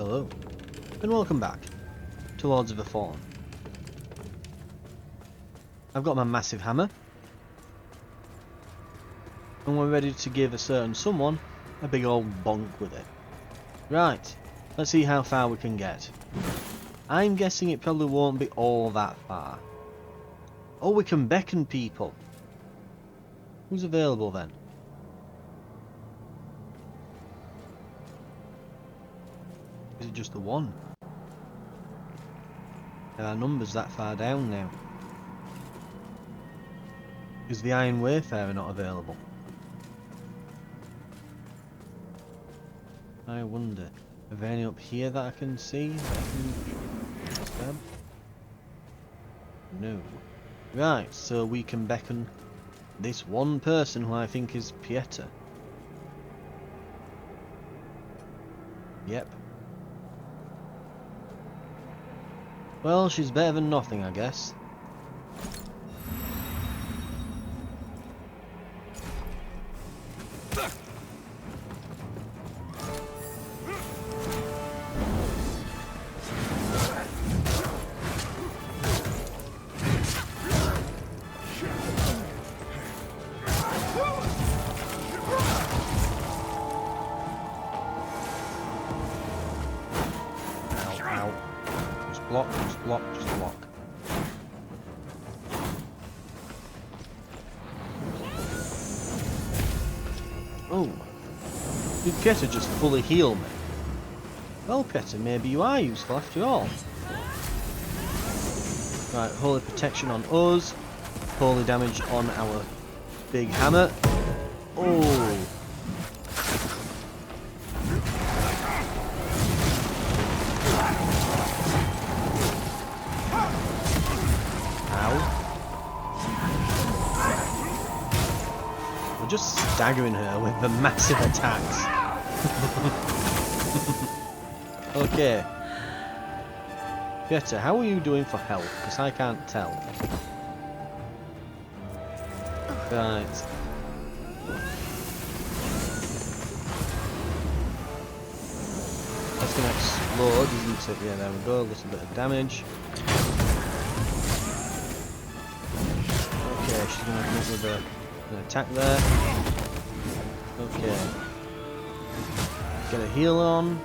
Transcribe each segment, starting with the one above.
Hello, and welcome back to Lords of the Fallen. I've got my massive hammer, and we're ready to give a certain someone a big old bonk with it. Right, let's see how far we can get. I'm guessing it probably won't be all that far. Oh, we can beckon people. Who's available then? Is it just the one? There are numbers that far down now. Is the Iron Wayfarer not available? I wonder. Are there any up here that I can see? That I can stab? No. Right, so we can beckon this one person who I think is Pieter. Yep. Well, she's better than nothing, I guess. Just block. Oh. Did Pieter just fully heal me? Well, Pieter, maybe you are useful after all. Right, holy protection on us. Holy damage on our big hammer. Oh. Just staggering her with the massive attacks. Okay. Pieter, how are you doing for health? Because I can't tell. Right. That's going to explode, isn't it? Yeah, there we go. A little bit of damage. Okay, she's going to come up with an attack there. Okay. Get a heal on.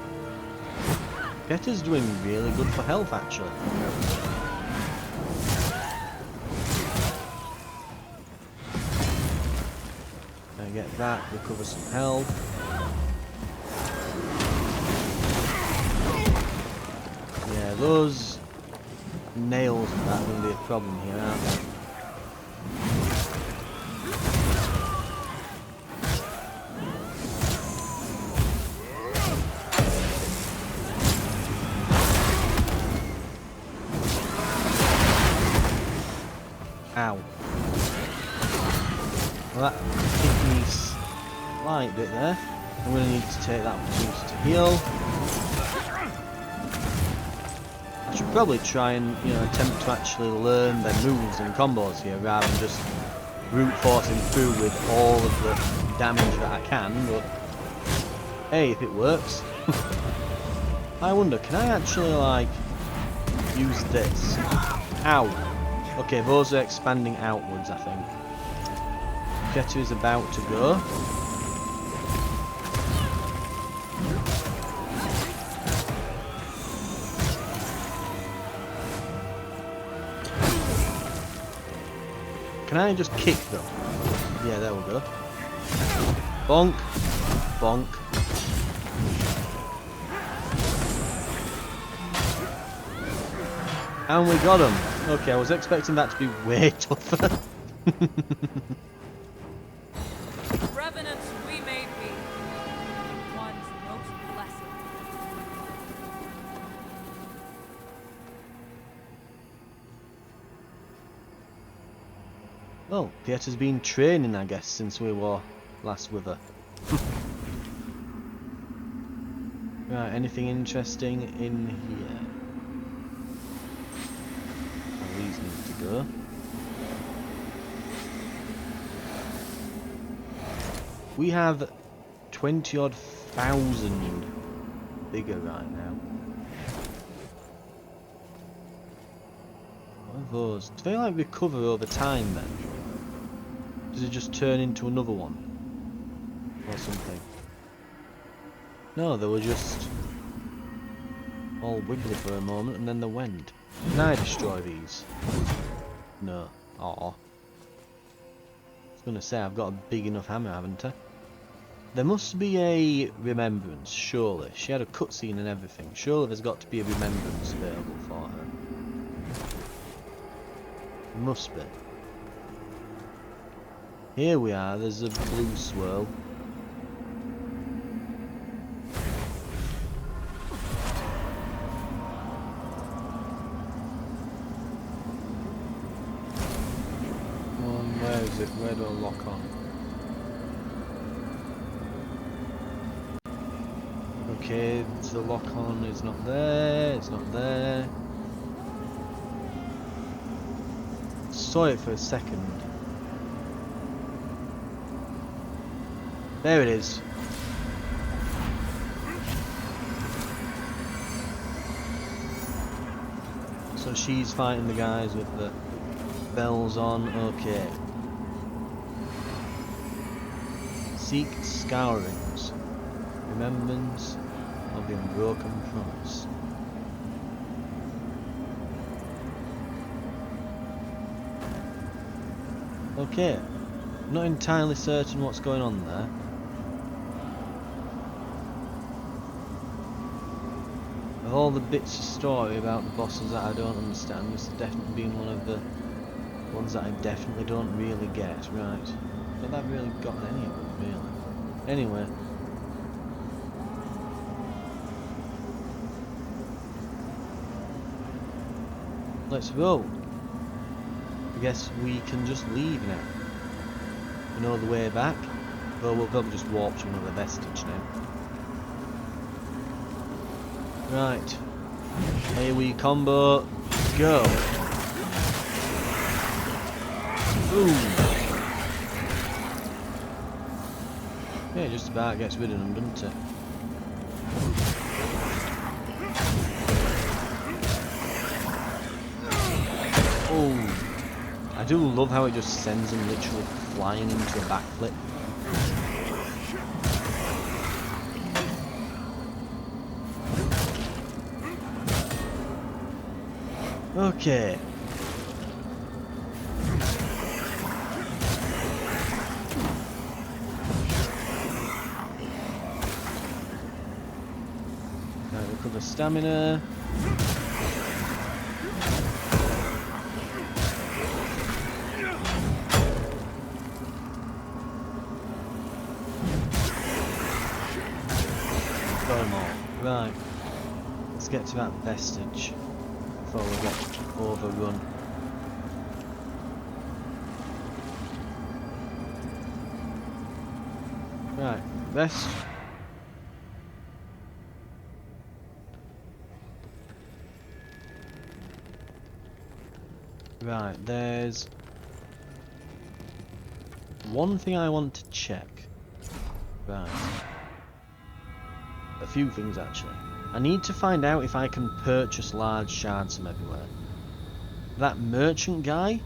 Pieter's doing really good for health, actually. I get that, recover some health. Yeah, those nails are going to be a problem here, aren't they? Ow. Well, that hit me a slight bit there. I'm going to need to take that opportunity to heal. I should probably try and, attempt to actually learn their moves and combos here rather than just brute forcing through with all of the damage that I can, but hey, if it works. I wonder, can I actually, use this? Ow. Okay, those are expanding outwards, I think. Pieter is about to go. Can I just kick them? Yeah, there we go. Bonk. Bonk. And we got him. Okay, I was expecting that to be way tougher. Revenants we may be, one's most blessed. Well, Pieter's been training, I guess, since we were last with her. Right, anything interesting in here? These need to go. We have 20 odd thousand bigger right now. What are those? Do they like recover over time then? Does it just turn into another one? Or something? No, they were just all wiggly for a moment and then they went. Can I destroy these? No. Aw. I was gonna say I've got a big enough hammer, haven't I? There must be a remembrance, surely. She had a cutscene and everything. Surely there's got to be a remembrance available for her. There must be. Here we are, there's a blue swirl. Where is it? Where do I lock on? Okay, the lock on is not there, it's not there. Saw it for a second. There it is. So she's fighting the guys with the bells on, okay. Seek scourings. Remembrance of the unbroken promise. Okay. Not entirely certain what's going on there. Of all the bits of story about the bosses that I don't understand, this has definitely been one of the ones that I definitely don't really get. Right. But I've really gotten any of them, really. Anyway. Let's roll. I guess we can just leave now. We know the way back. Though we'll probably just warp to another vestige now. Right. Here we combo. Go. Boom. Yeah, just about gets rid of them, doesn't it? Oh. I do love how it just sends him literally flying into a backflip. Okay. Right, recover stamina. Got them all. Right. Let's get to that vestige before we get overrun. Right, vest. Right, there's one thing I want to check. Right. A few things actually. I need to find out if I can purchase large shards from everywhere. That merchant guy,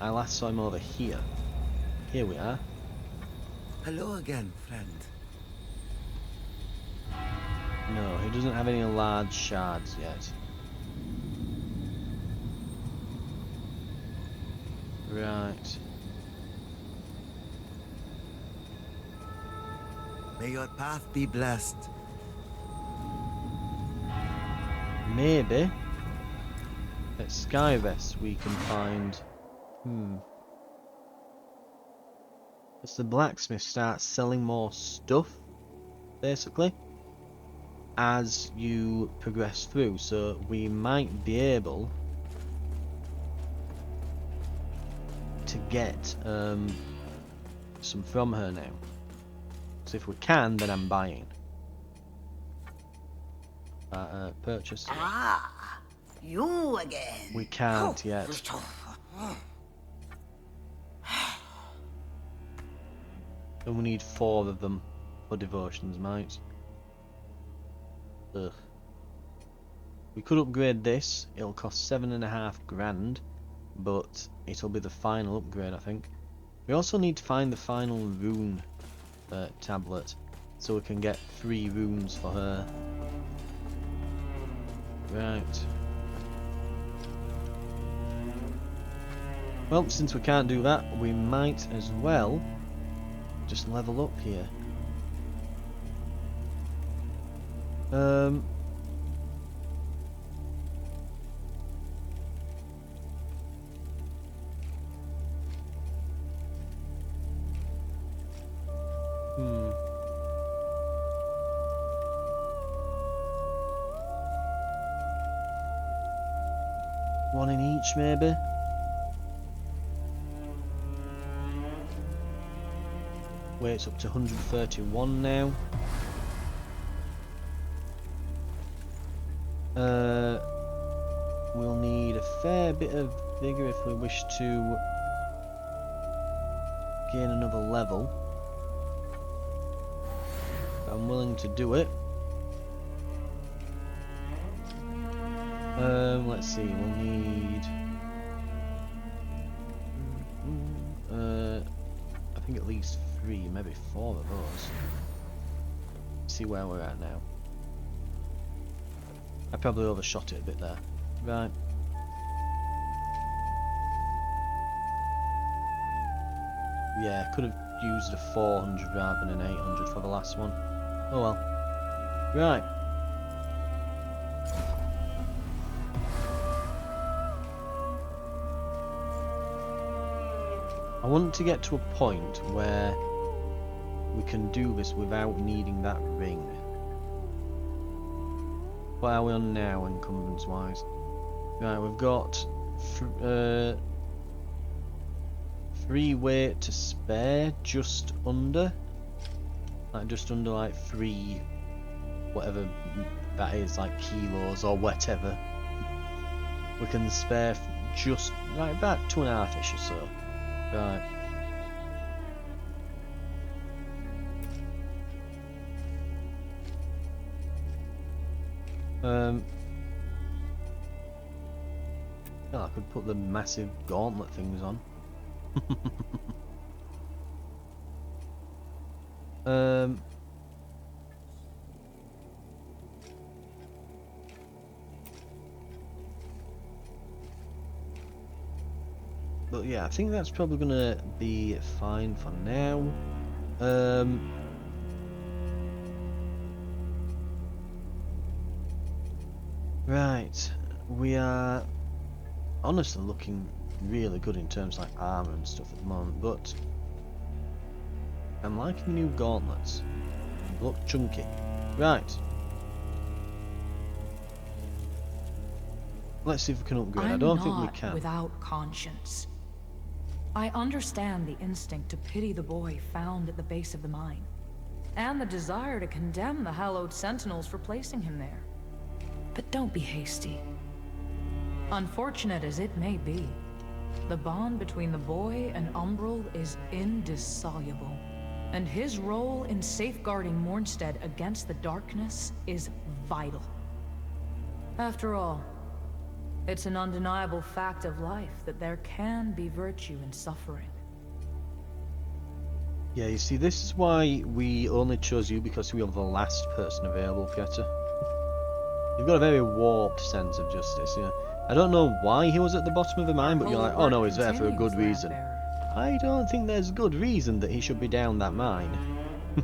I last saw him over here. Here we are. Hello again, friend. No, he doesn't have any large shards yet. Right. May your path be blessed. Maybe at Skyvest we can find... As the blacksmith starts selling more stuff, basically, as you progress through, so we might be able to get some from her now. So if we can, then I'm buying. Purchase. Ah, you again. We can't yet. And we need 4 of them for devotions, might. Ugh. We could upgrade this. It'll cost 7.5 grand, but it'll be the final upgrade, I think. We also need to find the final rune tablet, so we can get 3 runes for her. Right. Well, since we can't do that, we might as well just level up here. One in each, maybe? Weight's up to 131 now. We'll need a fair bit of vigour if we wish to gain another level. I'm willing to do it. Let's see, we'll need I think at least 3, maybe 4 of those. See where we're at now. I probably overshot it a bit there. Right. Yeah, could have used a 400 rather than an 800 for the last one. Oh well. Right. I want to get to a point where we can do this without needing that ring. What are we on now, encumbrance wise? Right, we've got 3 weight to spare, just under. Just under like 3, whatever that is, like kilos or whatever. We can spare just like about 2.5-ish or so. Right. Oh, I could put the massive gauntlet things on. But yeah, I think that's probably gonna be fine for now. Right, we are honestly looking really good in terms of like armor and stuff at the moment, but I'm liking the new gauntlets. They look chunky. Right. Let's see if we can upgrade. I don't think we can. Without conscience. I understand the instinct to pity the boy found at the base of the mine, and the desire to condemn the hallowed sentinels for placing him there. But don't be hasty. Unfortunate as it may be, the bond between the boy and Umbral is indissoluble, and his role in safeguarding Mornstead against the darkness is vital. After all, it's an undeniable fact of life that there can be virtue in suffering. Yeah, you see, this is why we only chose you, because we are the last person available, Pieta. You've got a very warped sense of justice, yeah. I don't know why he was at the bottom of the mine, but you're like, oh no, he's there for a good reason. I don't think there's good reason that he should be down that mine.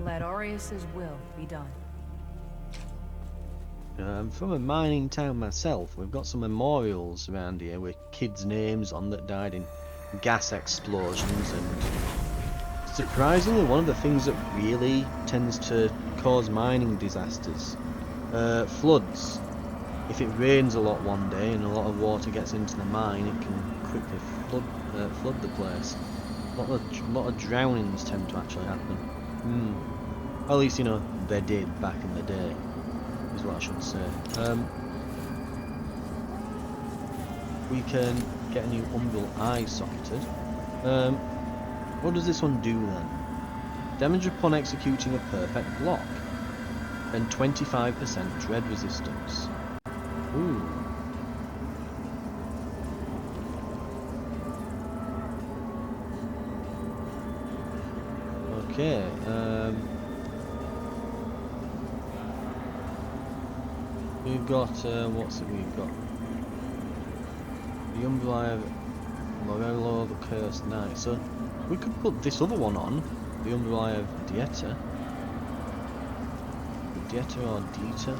Let Aureus's will be done. I'm from a mining town myself. We've got some memorials around here with kids' names on that died in gas explosions, and surprisingly, one of the things that really tends to cause mining disasters, floods. If it rains a lot one day and a lot of water gets into the mine, it can quickly flood the place. A lot of drownings tend to actually happen. At least, you know, they did back in the day, is what I should say. We can get a new Umbral Eye socketed. What does this one do then? Damage upon executing a perfect block. and 25% dread resistance. Ooh. Okay, we've got, what's it we've got? The Umbrella of Morello, the Cursed Knight. So, we could put this other one on, the Umbrella of Dieta. Dieta or Dieta?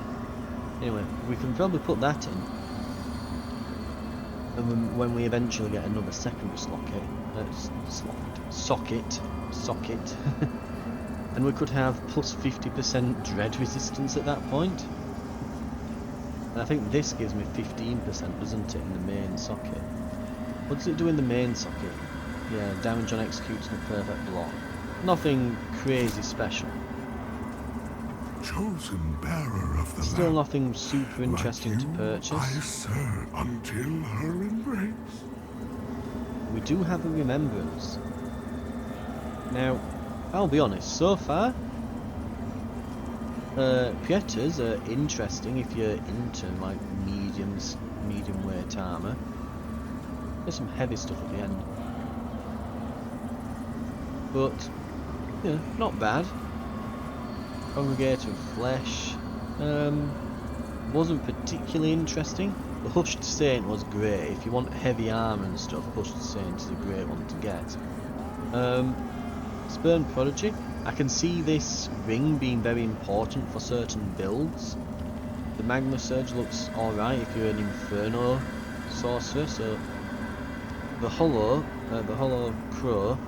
Anyway, we can probably put that in. And when we eventually get another secondary socket, and we could have plus 50% dread resistance at that point. And I think this gives me 15%, doesn't it, in the main socket? What does it do in the main socket? Yeah, damage on executing a perfect block. Nothing crazy special. Chosen bearer of the Still lamp, nothing super interesting like to you, purchase. I serve until her embrace. We do have a remembrance. Now, I'll be honest, so far, Pietas are interesting if you're into like medium weight armour. There's some heavy stuff at the end. But, yeah, not bad. Congregator of Flesh wasn't particularly interesting. The Hushed Saint was great. If you want heavy armour and stuff, Hushed Saint is a great one to get. Spurn Prodigy. I can see this ring being very important for certain builds. The Magma Surge looks alright if you're an Inferno sorcerer, so the Hollow Crow.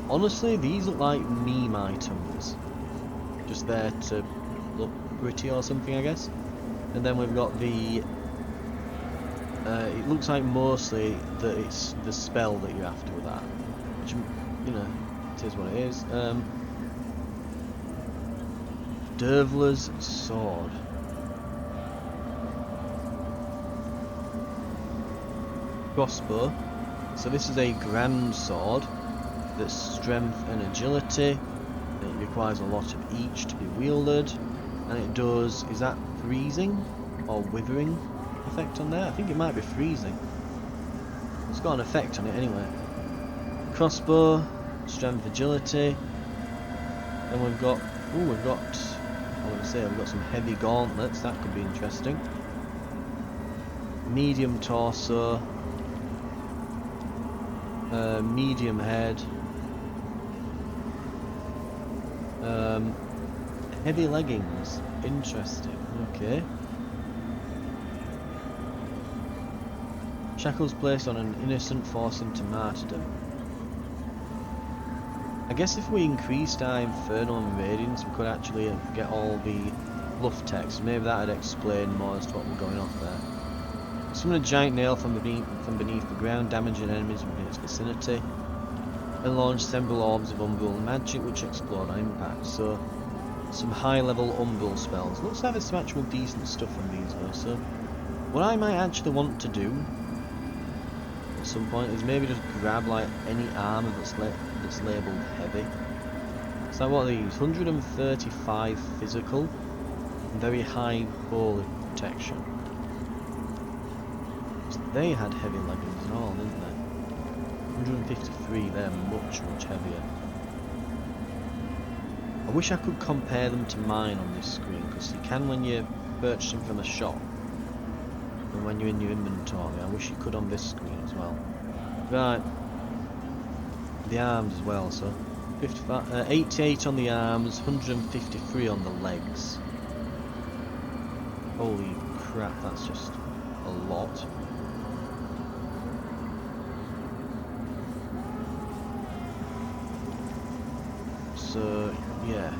Honestly, these look like meme items. Just there to look pretty or something, I guess. And then we've got the... it looks like mostly that it's the spell that you're after with that. Which, you know, it is what it is. Dervler's Sword. Crossbow. So this is a grand sword that's strength and agility. It requires a lot of each to be wielded, and it does, is that freezing or withering effect on there? I think it might be freezing. It's got an effect on it anyway. Crossbow, strength, agility. Then we've got, we've got some heavy gauntlets. That could be interesting. Medium torso. Medium head. Heavy leggings. Interesting. Okay. Shackles placed on an innocent, force him to martyrdom. I guess if we increased our Inferno and Radiance, we could actually get all the bluff text. Maybe that would explain more as to what we're going off there. Summon a giant nail from beneath the ground, damaging enemies within its vicinity, and launch several orbs of umbral magic which explode on impact. So, some high-level umbral spells. Looks like there's some actual decent stuff on these though. So, what I might actually want to do at some point is maybe just grab like any armor that's labelled heavy. So what are these? 135 physical, and very high holy protection. So they had heavy leggings and all, didn't they? 153, they're much heavier. I wish I could compare them to mine on this screen, because you can when you purchase them from a shop, and when you're in your inventory. I wish you could on this screen as well. Right, the arms as well, so 88 on the arms, 153 on the legs. Holy crap, that's just a lot. So, yeah.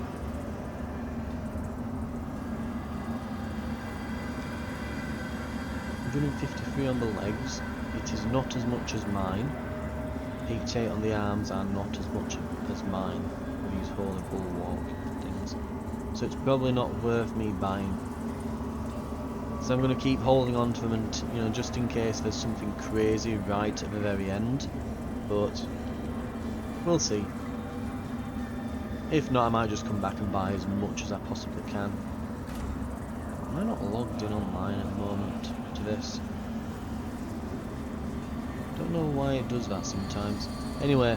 $153 on the legs. It is not as much as mine. 88 on the arms are not as much as mine. These holy bulwark things. So it's probably not worth me buying. So I'm going to keep holding on to them, and you know, just in case there's something crazy right at the very end. But we'll see. If not, I might just come back and buy as much as I possibly can. Am I not logged in online at the moment to this? Don't know why it does that sometimes. Anyway,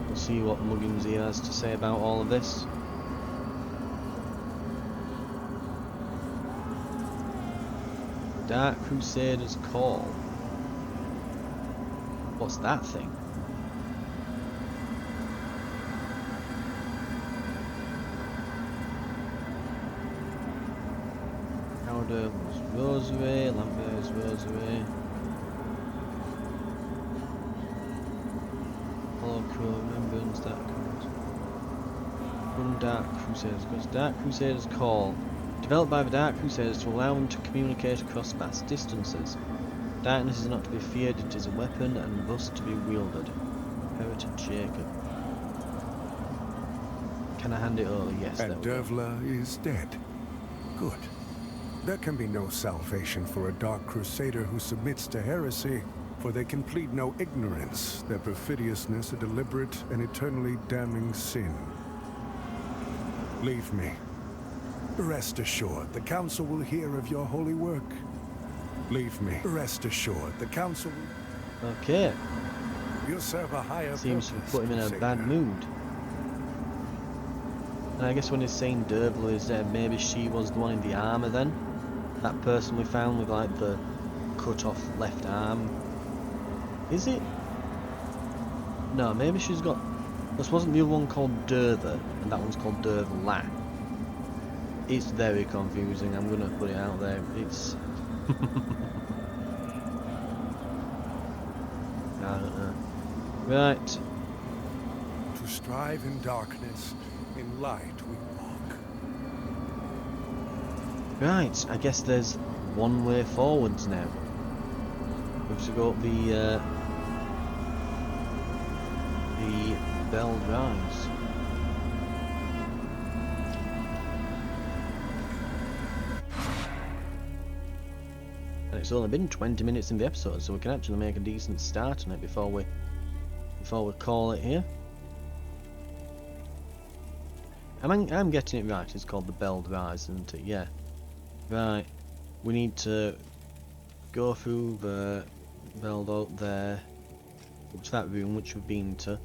we'll see what Muggins he has to say about all of this. Dark Crusaders Call. What's that thing? Aydyr's Rosary, Lambert's Rosary. Hollow Crow, Remembrance, Dark Crusaders. From Dark Crusaders. Goes Dark Crusaders Call. Developed by the Dark Crusaders to allow them to communicate across vast distances. Darkness is not to be feared, it is a weapon and thus to be wielded. Heritage Jacob. Can I hand it over? Yes. And Dervla is dead. Good. There can be no salvation for a Dark Crusader who submits to heresy, for they can plead no ignorance, their perfidiousness a deliberate and eternally damning sin. Leave me. Rest assured, the Council will hear of your holy work. Leave me. Rest assured, the Council will... Okay. You'll serve a higher Seems to purpose, put him in a bad Crusader. mood. And I guess when he's saying Dervla is dead, maybe she was the one in the armour then? That person we found with like the cut off left arm. Is it? No, maybe she's got... This wasn't the other one called Derva, and that one's called Dervla. It's very confusing, I'm gonna put it out there. It's... I don't know. Right. To strive in darkness, in light we walk. Right, I guess there's one way forwards now. We've to go up the Bell Rise. And it's only been 20 minutes in the episode, so we can actually make a decent start on it before we call it here. I'm getting it right. It's called the Bell Rise, isn't it? Yeah. Right. We need to go through the bell out there, up to that room which we've been to,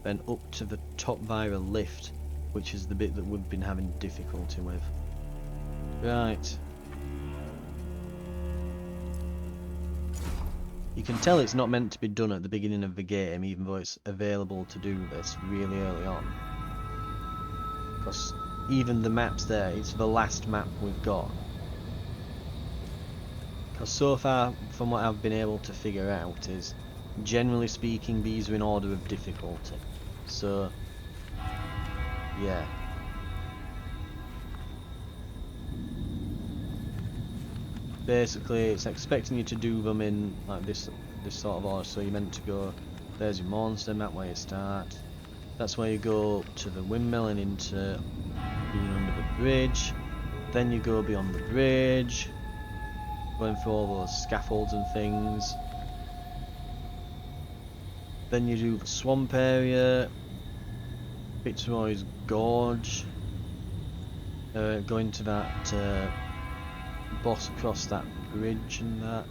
then up to the top via a lift, which is the bit that we've been having difficulty with. Right. You can tell it's not meant to be done at the beginning of the game, even though it's available to do this really early on. Because even the maps there, it's the last map we've got. Because so far, from what I've been able to figure out, is generally speaking, these are in order of difficulty. So, yeah. Basically, it's expecting you to do them in like this sort of order. So you're meant to go. There's your monster map where you start. That's where you go up to the windmill and into being under the bridge. Then you go beyond the bridge, going through all those scaffolds and things. Then you do the swamp area, Fitzroy's Gorge, go into that boss across that bridge and that.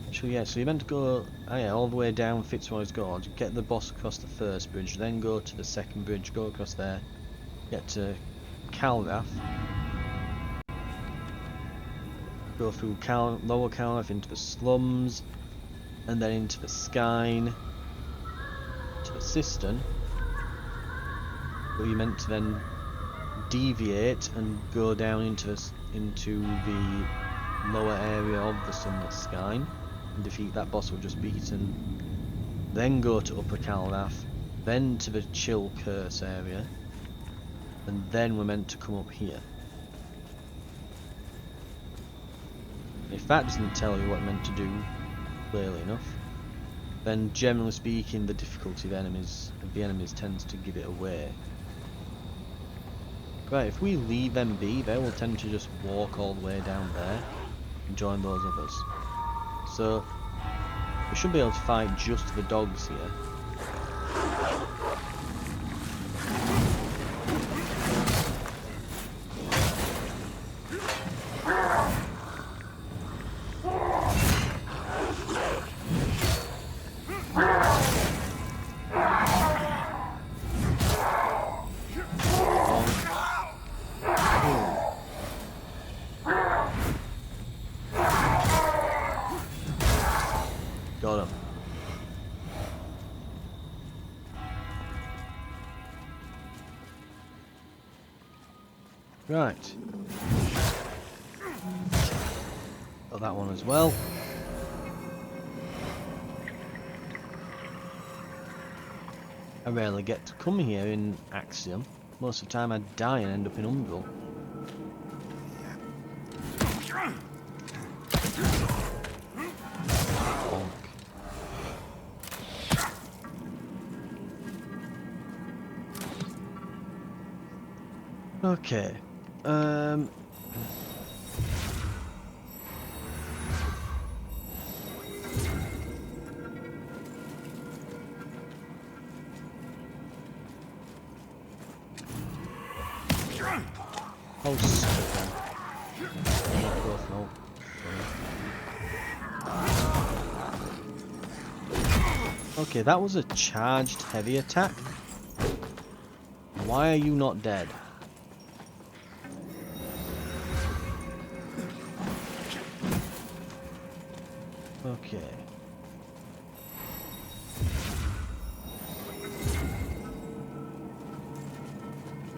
Actually, yeah, so you're meant to go all the way down Fitzroy's Gorge, get the boss across the first bridge, then go to the second bridge, go across there, get to Calrath, go through Lower Calrath into the slums, and then into the Skine, to the Cistern, where you're meant to then deviate and go down into the lower area of the Sunlit Skine and defeat that boss we've just beaten. Then go to Upper Calrath, then to the Chill Curse area, and then we're meant to come up here. If that doesn't tell you what we're meant to do clearly enough, then generally speaking the difficulty of the enemies tends to give it away. Right, if we leave them be, they will tend to just walk all the way down there and join those others. So, We should be able to fight just the dogs here. Got him. Right. Got that one as well. I rarely get to come here in Axiom. Most of the time I die and end up in Umbral. Bonk. Okay. Oh, stupid. No. Okay, that was a charged heavy attack. Why are you not dead? Okay.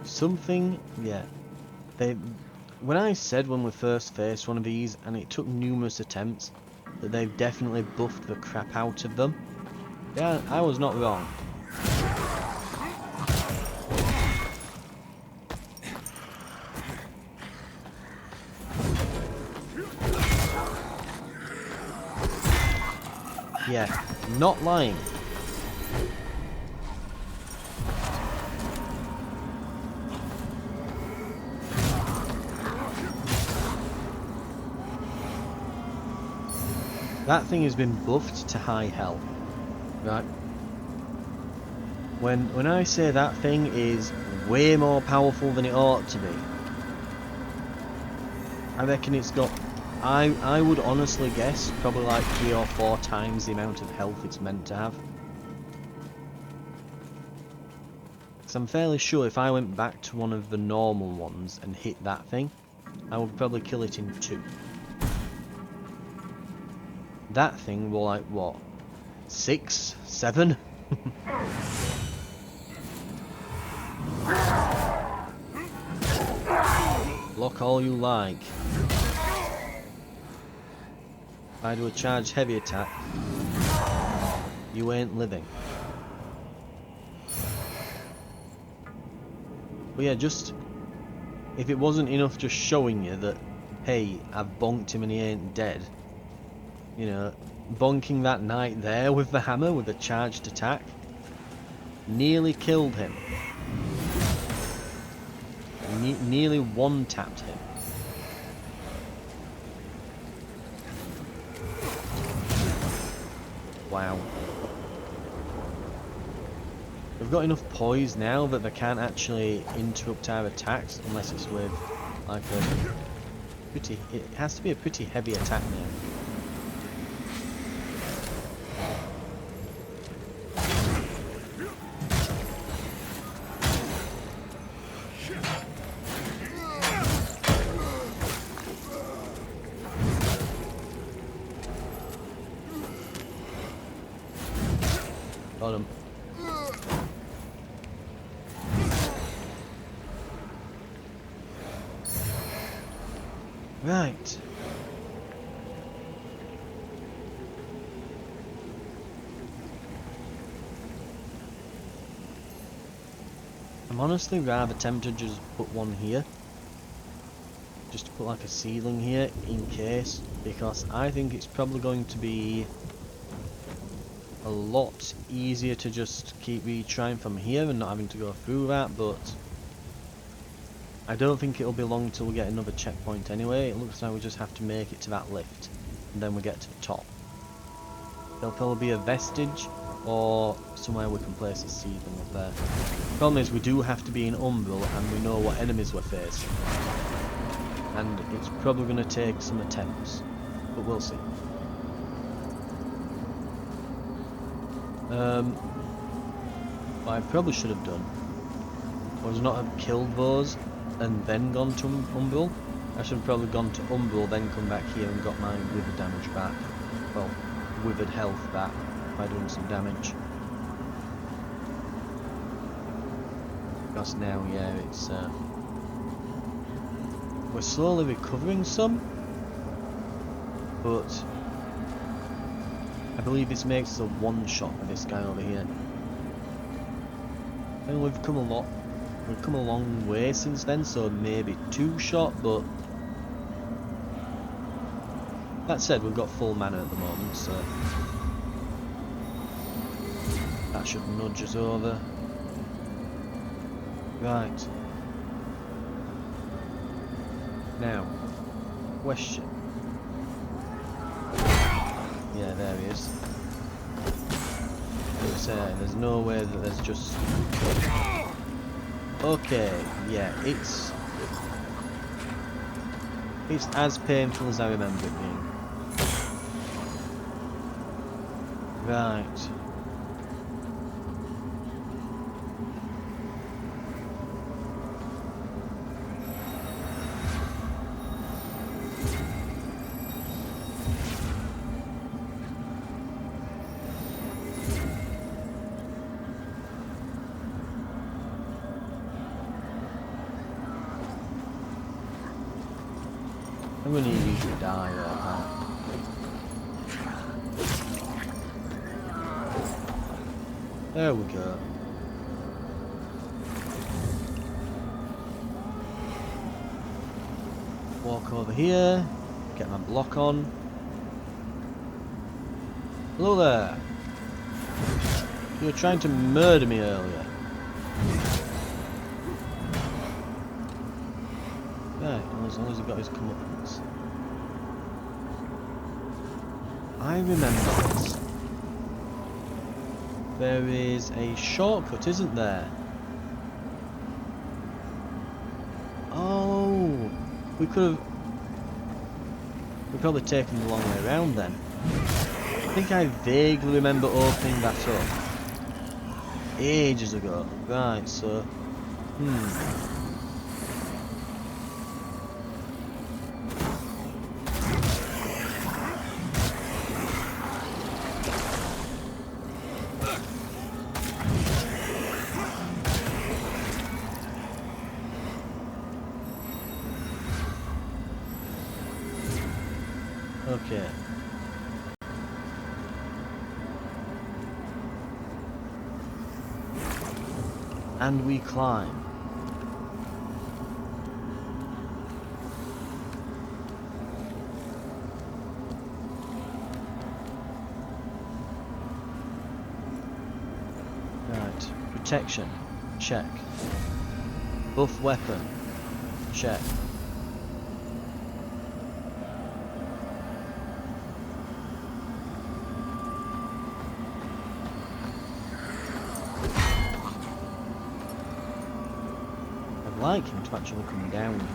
Something, yeah. When I said when we first faced one of these, and it took numerous attempts, that they've definitely buffed the crap out of them. Yeah, I was not wrong. Yeah, not lying. That thing has been buffed to high hell. Right. When I say that thing is way more powerful than it ought to be, I reckon it's got, I would honestly guess, probably like 3 or 4 times the amount of health it's meant to have. Because I'm fairly sure if I went back to one of the normal ones and hit that thing, I would probably kill it in 2. That thing will like, what? 6? 7? Block all you like. If I do a charged heavy attack, you ain't living. But yeah, just if it wasn't enough just showing you that, hey, I've bonked him and he ain't dead, you know, bonking that knight there with the hammer with a charged attack nearly killed him. Nearly one-tapped him. Wow. We've got enough poise now that they can't actually interrupt our attacks unless it's with like a pretty, it has to be a pretty heavy attack now. Got him. Right. I'm honestly rather tempted to just put one here. Just to put like a ceiling here in case, because I think it's probably going to be a lot easier to just keep retrying from here and not having to go through that, but I don't think it'll be long till we get another checkpoint anyway. It looks like we just have to make it to that lift and then we get to the top. There'll probably be a vestige or somewhere we can place a seedling up there. Problem is we do have to be in Umbral and we know what enemies we're facing. And it's probably going to take some attempts, but we'll see. What I probably should have done was not have killed those and then gone to Umbral. I should have probably gone to Umbral, then come back here and got my withered damage back. Well, withered health back by doing some damage. Because now, yeah, it's we're slowly recovering some, but I believe this makes a one-shot with this guy over here. And we've come a lot. We've come a long way since then, so maybe two-shot, but that said, we've got full mana at the moment, so that should nudge us over. Right. Now, question. Yeah, there he is. There's no way that there's just... Okay, yeah, it's as painful as I remember it being. Right. I'm gonna use your die right now. There we go. Walk over here, get my block on. Hello there. You were trying to murder me earlier. Right, as long as he got his comeuppance. I remember this. There is a shortcut, isn't there? Oh, we could have... We've probably taken the long way around then. I think I vaguely remember opening that up. Ages ago. Right, so... Okay. And we climb. Right. Protection. Check. Buff weapon. Check. I'd like him to actually come down here.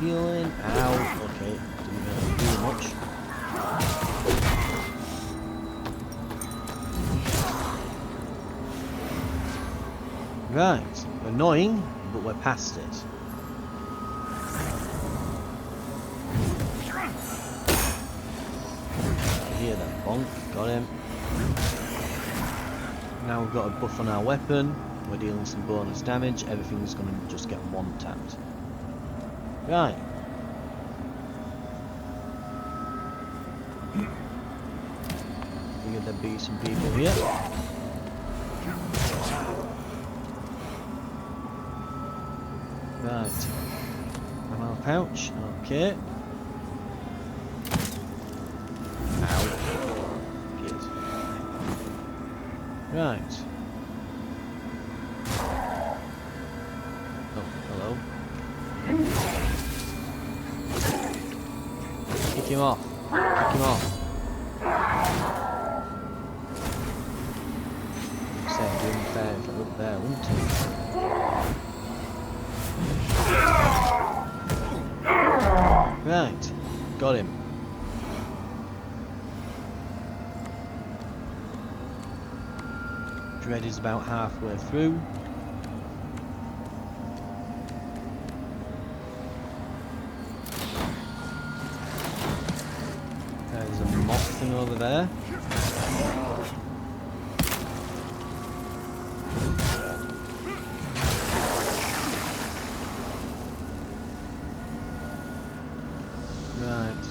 Healing. Ow. Okay. Didn't really do much. Right. Annoying, but we're past it. Here then, bonk. Got him. Now we've got a buff on our weapon. We're dealing some bonus damage. Everything's going to just get one tapped. Right. Figured there'd be some people here. Right. Ammo pouch. Okay. Ow. Good. Right. Oh, hello. Kick him off. Kick him off. Say, doing fair if I look there, wouldn't it? Right, got him. Dread is about halfway through. There's a moth thing over there. Right.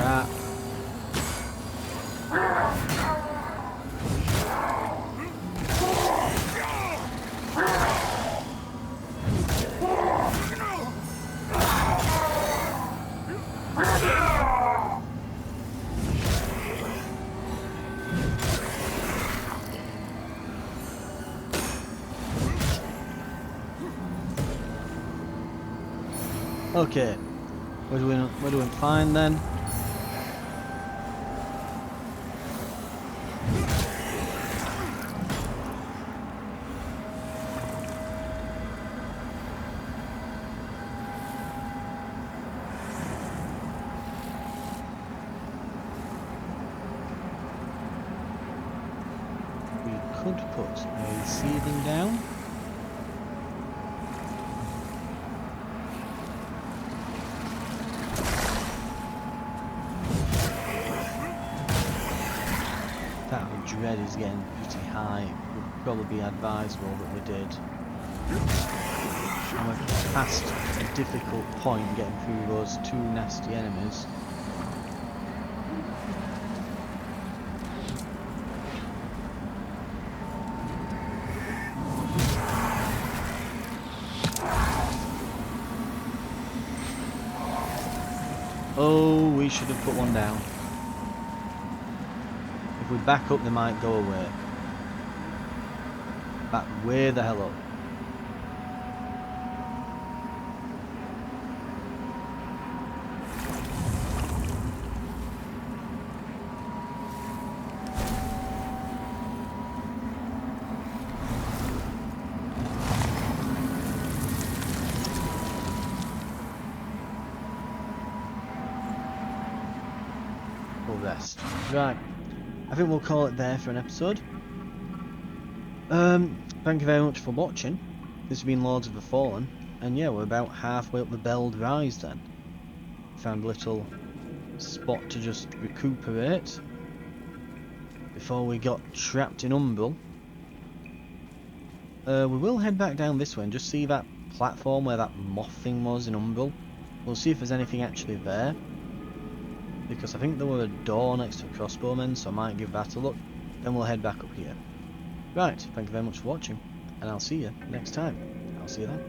Ah. Okay, we're doing fine then. We could put a seething down. That dread is getting pretty high. It would probably be advisable that we did. And we're past a difficult point getting through those two nasty enemies. Oh, we should have put one down. If we back up, they might go away. Back way the hell up. We'll rest. Right. I think we'll call it there for an episode. Thank you very much for watching. This has been Lords of the Fallen, and yeah, we're about halfway up the Belled Rise then. Found a little spot to just recuperate before we got trapped in Umbral. We will head back down this way and just see that platform where that moth thing was in Umbral. We'll see if there's anything actually there, because I think there were a door next to a crossbowman, so I might give that a look. Then we'll head back up here. Right, thank you very much for watching, and I'll see you next time. I'll see you then.